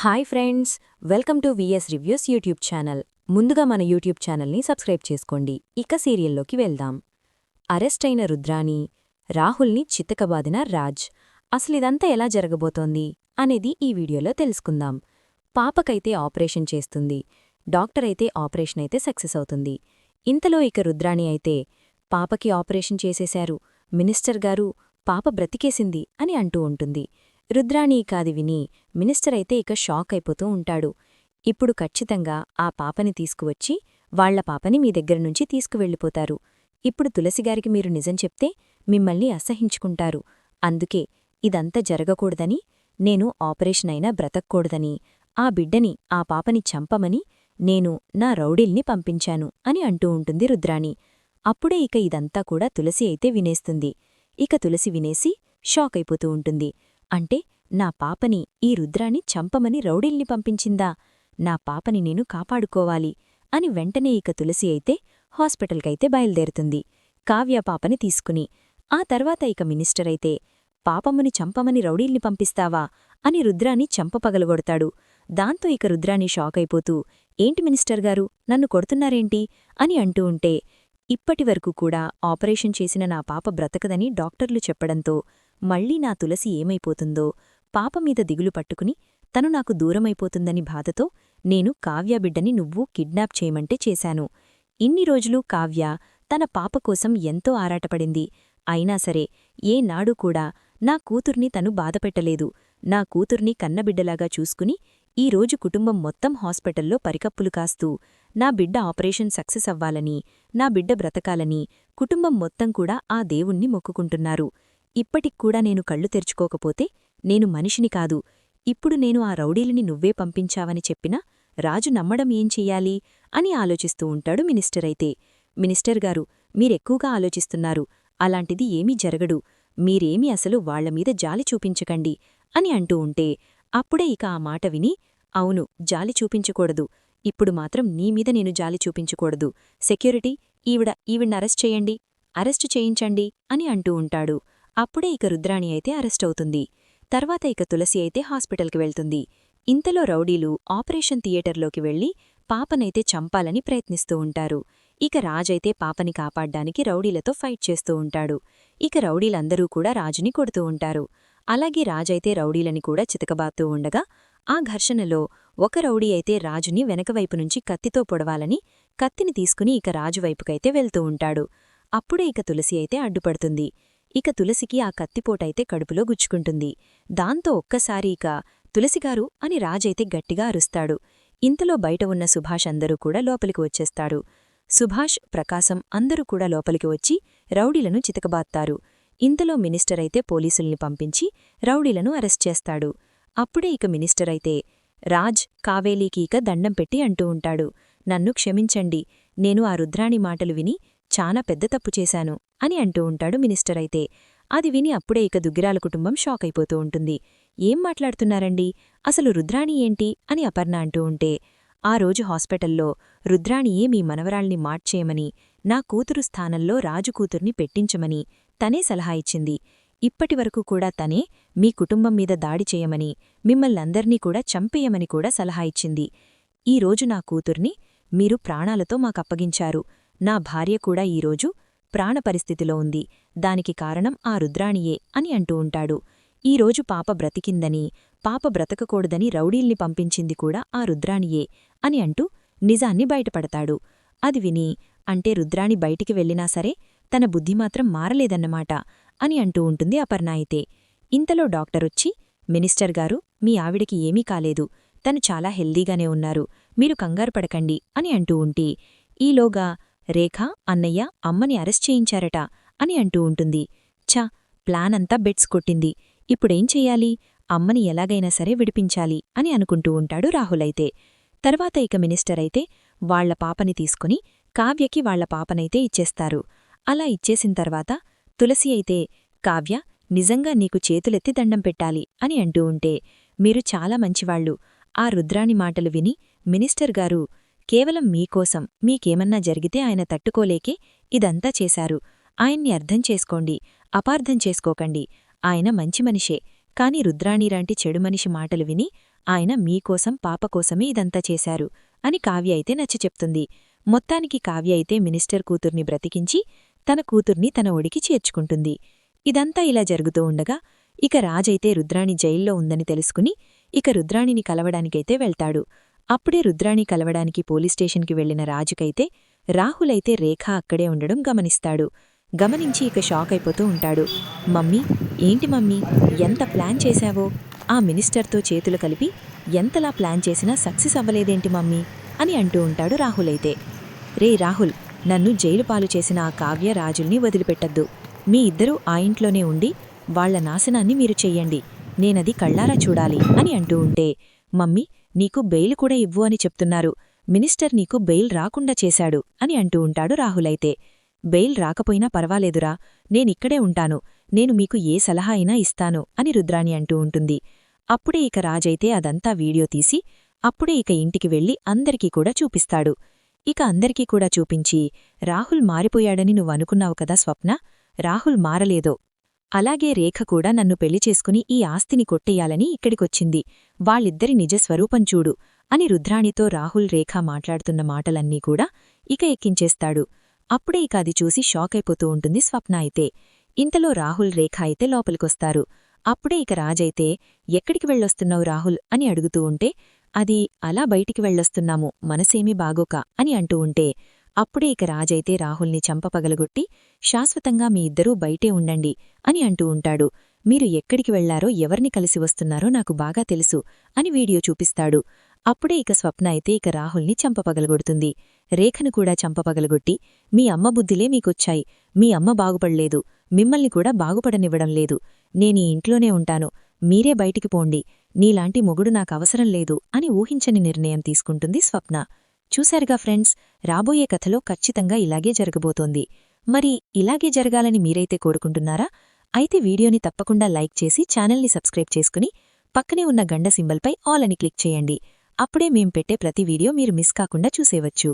Hi friends, welcome to VS reviews YouTube channel. ముందుగా మన YouTube ఛానల్ని సబ్స్క్రైబ్ చేసుకోండి. ఇక సీరియల్లోకి వెళ్దాం. అరెస్ట్ అయిన రుద్రాని, రాహుల్ని చిత్తకబాదిన రాజ్. అసలిదంతా ఎలా జరగబోతోంది అనేది ఈ వీడియోలో తెలుసుకుందాం. పాపకైతే ఆపరేషన్ చేస్తుంది. డాక్టర్ అయితే ఆపరేషన్ అయితే సక్సెస్ అవుతుంది. ఇంతలో ఇక రుద్రాని అయితే పాపకి ఆపరేషన్ చేసేశారు, మినిస్టర్ గారు పాప బ్రతికేసింది అని అంటూ ఉంటుంది. రుద్రాణి కాది విని మినిస్టర్ అయితే ఇక షాక్ అయిపోతూ ఉంటాడు. ఇప్పుడు ఖచ్చితంగా ఆ పాపని తీసుకువచ్చి వాళ్ల పాపని మీ దగ్గరనుంచి తీసుకువెళ్ళిపోతారు. ఇప్పుడు తులసిగారికి మీరు నిజం చెప్తే మిమ్మల్ని అసహించుకుంటారు. అందుకే ఇదంతా జరగకూడదని, నేను ఆపరేషన్ అయినా బ్రతక్కూడదని, ఆ బిడ్డని ఆ పాపని చంపమని నేను నా రౌడీల్ని పంపించాను అని అంటూ ఉంటుంది రుద్రాణి. అప్పుడే ఇక ఇదంతా కూడా తులసి అయితే వినేస్తుంది. ఇక తులసి వినేసి షాక్ అయిపోతూ ఉంటుంది. అంటే నా పాపని ఈ రుద్రాని చంపమని రౌడీల్ని పంపించిందా? నా పాపని నేను కాపాడుకోవాలి అని వెంటనే ఇక తులసి అయితే హాస్పిటల్కైతే బయల్దేరుతుంది, కావ్య పాపని తీసుకుని. ఆ తర్వాత ఇక మినిస్టర్ అయితే పాపమ్మని చంపమని రౌడీల్ని పంపిస్తావా అని రుద్రాని చంపపగలగొడతాడు. దాంతో ఇక రుద్రాని షాకైపోతూ, ఏంటి మినిస్టర్ గారు నన్ను కొడుతున్నారేంటి అని అంటూ ఉంటే, ఇప్పటివరకు కూడా ఆపరేషన్ చేసిన నా పాప బ్రతకదని డాక్టర్లు చెప్పడంతో మళ్లీ నా తులసి ఏమైపోతుందో, పాపమీద దిగులు పట్టుకుని తను నాకు దూరమైపోతుందని బాధతో నేను కావ్యబిడ్డని నువ్వు కిడ్నాప్ చేయమంటే చేశాను. ఇన్ని రోజులు కావ్య తన పాపకోసం ఎంతో ఆరాటపడింది. అయినా సరే ఏనాడూ కూడా నా కూతుర్ని తను బాధపెట్టలేదు. నా కూతుర్ని కన్నబిడ్డలాగా చూసుకుని ఈరోజు కుటుంబం మొత్తం హాస్పిటల్లో పరికప్పులు కాస్తూ నా బిడ్డ ఆపరేషన్ సక్సెస్ అవ్వాలని, నా బిడ్డ బ్రతకాలని కుటుంబం మొత్తం కూడా ఆ దేవుణ్ణి మొక్కుకుంటున్నారు. ఇప్పటిక్కూడా నేను కళ్ళు తెరుచుకోకపోతే నేను మనిషిని కాదు. ఇప్పుడు నేను ఆ రౌడీలని నువ్వే పంపించావని చెప్పినా రాజు నమ్మడం ఏం చెయ్యాలి అని ఆలోచిస్తూ ఉంటాడు మినిస్టర్ అయితే. మినిస్టర్ గారు మీరెక్కువగా ఆలోచిస్తున్నారు, అలాంటిది ఏమీ జరగడు, మీరేమీ అసలు వాళ్లమీద జాలి చూపించకండి అని అంటూ ఉంటే, అప్పుడే ఇక ఆ మాట విని, అవును జాలి చూపించకూడదు, ఇప్పుడు మాత్రం నీమీద నేను జాలి చూపించకూడదు, సెక్యూరిటీ ఈవిడ్నరెస్ట్ చేయండి, అరెస్టు చేయించండి అని అంటూ ఉంటాడు. అప్పుడే ఇక రుద్రాణి అయితే అరెస్టవుతుంది. తర్వాత ఇక తులసి అయితే హాస్పిటల్కి వెళ్తుంది. ఇంతలో రౌడీలు ఆపరేషన్ థియేటర్లోకి వెళ్లి పాపనైతే చంపాలని ప్రయత్నిస్తూ ఉంటారు. ఇక రాజైతే పాపని కాపాడ్డానికి రౌడీలతో ఫైట్ చేస్తూ ఉంటాడు. ఇక రౌడీలందరూ కూడా రాజుని కొడుతూ ఉంటారు. అలాగే రాజైతే రౌడీలని కూడా చితకబాత్తూ ఉండగా ఆ ఘర్షణలో ఒక రౌడీ అయితే రాజుని వెనకవైపునుంచి కత్తితో పొడవాలని కత్తిని తీసుకుని ఇక రాజువైపుకైతే వెళ్తూ ఉంటాడు. అప్పుడే ఇక తులసి అయితే అడ్డుపడుతుంది. ఇక తులసికి ఆ కత్తిపోటైతే కడుపులో గుచ్చుకుంటుంది. దాంతో ఒక్కసారి ఇక తులసిగారు అని రాజైతే గట్టిగా అరుస్తాడు. ఇంతలో బయట ఉన్న సుభాష్ అందరూ కూడా లోపలికి వచ్చేస్తాడు. సుభాష్, ప్రకాశం అందరూ కూడా లోపలికి వచ్చి రౌడీలను చితకబాత్తారు. ఇంతలో మినిస్టర్ అయితే పోలీసుల్ని పంపించి రౌడీలను అరెస్ట్ చేస్తాడు. అప్పుడే ఇక మినిస్టర్ అయితే రాజ్, కావేలీకి ఇక దండం పెట్టి అంటూ ఉంటాడు, నన్ను క్షమించండి, నేను ఆ రుద్రాణి మాటలు విని చాలా పెద్ద తప్పు చేశాను అని అంటూ ఉంటాడు మినిస్టర్ అయితే. అది విని అప్పుడే ఇక దుగ్గిరాల కుటుంబం షాక్ అయిపోతూ ఉంటుంది. ఏం మాట్లాడుతున్నారండి, అసలు రుద్రాణి ఏంటి అని అపర్ణ అంటూ ఉంటే, ఆ రోజు హాస్పిటల్లో రుద్రాణియే మీ మనవరాల్ని మార్చేయమని, నా కూతురు స్థానంలో రాజు కూతుర్ని పెట్టించమని తనే సలహా ఇచ్చింది. ఇప్పటివరకు కూడా తనే మీ కుటుంబం మీద దాడి చేయమని, మిమ్మల్నందర్నీ కూడా చంపేయమని కూడా సలహా ఇచ్చింది. ఈరోజు నా కూతుర్ని మీరు ప్రాణాలతో మాకప్పగించారు. నా భార్య కూడా ఈరోజు ప్రాణపరిస్థితిలో ఉంది, దానికి కారణం ఆ రుద్రాణియే అని అంటూ ఉంటాడు. ఈరోజు పాప బ్రతికిందని, పాప బ్రతకకూడదని రౌడీల్ని పంపించింది కూడా ఆ రుద్రాణియే అని అంటూ నిజాన్ని బయటపడతాడు. అది విని, అంటే రుద్రాణి బయటికి వెళ్ళినా సరే తన బుద్ధిమాత్రం మారలేదన్నమాట అని అంటూ ఉంటుంది అపర్ణ అయితే. ఇంతలో డాక్టరొచ్చి, మినిస్టర్ గారు మీ ఆవిడకి ఏమీ కాలేదు, తను చాలా హెల్దీగానే ఉన్నారు, మీరు కంగారుపడకండి అని అంటూ ఉంటే, ఈలోగా రేఖ, అన్నయ్య అమ్మని అరెస్ట్ చేయించారట అని అంటూ ఉంటుంది. ఛ, ప్లానంతా బెట్స్ కొట్టింది, ఇప్పుడేం చెయ్యాలి, అమ్మని ఎలాగైనా సరే విడిపించాలి అని అనుకుంటూ ఉంటాడు రాహులైతే. తర్వాత ఇక మినిస్టర్ అయితే వాళ్ల పాపని తీసుకుని కావ్యకి వాళ్ల పాపనైతే ఇచ్చేస్తారు. అలా ఇచ్చేసిన తర్వాత తులసి అయితే, కావ్య నిజంగా నీకు చేతులెత్తి దండం పెట్టాలి అని అంటూ ఉంటే, మీరు చాలా మంచివాళ్లు, ఆ రుద్రాణి మాటలు విని మినిస్టర్ గారు కేవలం మీకోసం మీకేమన్నా జరిగితే ఆయన తట్టుకోలేకే ఇదంతా చేశారు, ఆయన్ని అర్థం చేసుకోండి, అపార్థం చేసుకోకండి, ఆయన మంచి మనిషే, కాని రుద్రాణిలాంటి చెడు మనిషి మాటలు విని ఆయన మీకోసం పాపకోసమే ఇదంతా చేశారు అని కావ్య అయితే నచ్చి చెప్తుంది. మొత్తానికి కావ్య అయితే మినిస్టర్ కూతుర్ని బ్రతికించి తన కూతుర్ని తన ఒడికి చేర్చుకుంటుంది. ఇదంతా ఇలా జరుగుతూ ఉండగా ఇక రాజైతే రుద్రాణి జైల్లో ఉందని తెలుసుకుని ఇక రుద్రాణిని కలవడానికైతే వెళ్తాడు. అప్పుడే రుద్రాణి కలవడానికి పోలీస్ స్టేషన్కి వెళ్లిన రాజుకైతే రాహుల్ అయితే రేఖ అక్కడే ఉండడం గమనిస్తాడు. గమనించి ఇక షాక్ అయిపోతూ ఉంటాడు. మమ్మీ, ఏంటి మమ్మీ, ఎంత ప్లాన్ చేశావో? ఆ మినిస్టర్తో చేతులు కలిపి ఎంతలా ప్లాన్ చేసినా సక్సెస్ అవ్వలేదేంటి మమ్మీ అని అంటూ ఉంటాడు రాహుల్ అయితే. రే రాహుల్, నన్ను జైలు పాలు చేసిన ఆ కావ్య రాజుల్ని వదిలిపెట్టద్దు. మీ ఇద్దరూ ఆ ఇంట్లోనే ఉండి వాళ్ల నాశనాన్ని మీరు చెయ్యండి, నేనది కళ్ళారా చూడాలి అని అంటూ ఉంటే, మమ్మీ, నీకు బెయిల్ కూడా ఇవ్వు అని చెప్తున్నారు. మినిస్టర్ నీకు బెయిల్ రాకుండా చేశాడు అని అంటూ ఉంటాడు రాహులైతే. బెయిల్ రాకపోయినా పర్వాలేదురా, నేనిక్కడే ఉంటాను, నేను మీకు ఏ సలహా అయినా ఇస్తాను అని రుద్రాణి అంటూ ఉంటుంది. అప్పుడే ఇక రాజైతే అదంతా వీడియో తీసి అప్పుడే ఇక ఇంటికి వెళ్లి అందరికీ కూడా చూపిస్తాడు. ఇక అందరికీ కూడా చూపించి, రాహుల్ మారిపోయాడని నువ్వనుకున్నావు కదా స్వప్న, రాహుల్ మారలేదో. అలాగే రేఖ కూడా నన్ను పెళ్లి చేసుకుని ఈ ఆస్తిని కొట్టేయాలని ఇక్కడికొచ్చింది, వాళ్ళిద్దరి నిజస్వరూపం చూడు అని రుద్రాణితో రాహుల్ రేఖ మాట్లాడుతున్న మాటలన్నీ కూడా ఇక ఎక్కించేస్తాడు. అప్పుడే ఇక అది చూసి షాకైపోతూ ఉంటుంది స్వప్న అయితే. ఇంతలో రాహుల్ రేఖ అయితే లోపలికొస్తారు. అప్పుడే ఇక రాజైతే, ఎక్కడికి వెళ్ళొస్తున్నావు రాహుల్ అని అడుగుతూ ఉంటే, అది అలా బయటికి వెళ్ళొస్తున్నాము, మనసేమీ బాగోక అని అంటూ ఉంటే, అప్పుడే ఇక రాజైతే రాహుల్ని చంపపగలగొట్టి శాశ్వతంగా మీ ఇద్దరూ బయటే ఉండండి అని అంటూ ఉంటాడు. మీరు ఎక్కడికి వెళ్లారో ఎవరిని కలిసి వస్తున్నారో నాకు బాగా తెలుసు అని వీడియో చూపిస్తాడు. అప్పుడే ఇక స్వప్న అయితే ఇక రాహుల్ని చంపపగలగొడుతుంది. రేఖను కూడా చంపపగలగొట్టి, మీ అమ్మ బుద్ధిలే మీకొచ్చాయి, మీ అమ్మ బాగుపడలేదు, మిమ్మల్ని కూడా బాగుపడనివ్వడం లేదు, నేనీ ఇంట్లోనే ఉంటాను, మీరే బయటికి పోండి, నీలాంటి మొగుడు నాకవసరం లేదు అని ఊహించని నిర్ణయం తీసుకుంటుంది స్వప్న. చూశారుగా ఫ్రెండ్స్, రాబోయే కథలో ఖచ్చితంగా ఇలాగే జరగబోతోంది. మరి ఇలాగే జరగాలని మీరైతే కోరుకుంటున్నారా? అయితే వీడియోని తప్పకుండా లైక్ చేసి ఛానల్ని సబ్స్క్రైబ్ చేసుకుని పక్కనే ఉన్న గంట సింబల్పై ఆల్ అని క్లిక్ చేయండి. అప్పుడే మేం పెట్టే ప్రతి వీడియో మీరు మిస్ కాకుండా చూసేవచ్చు.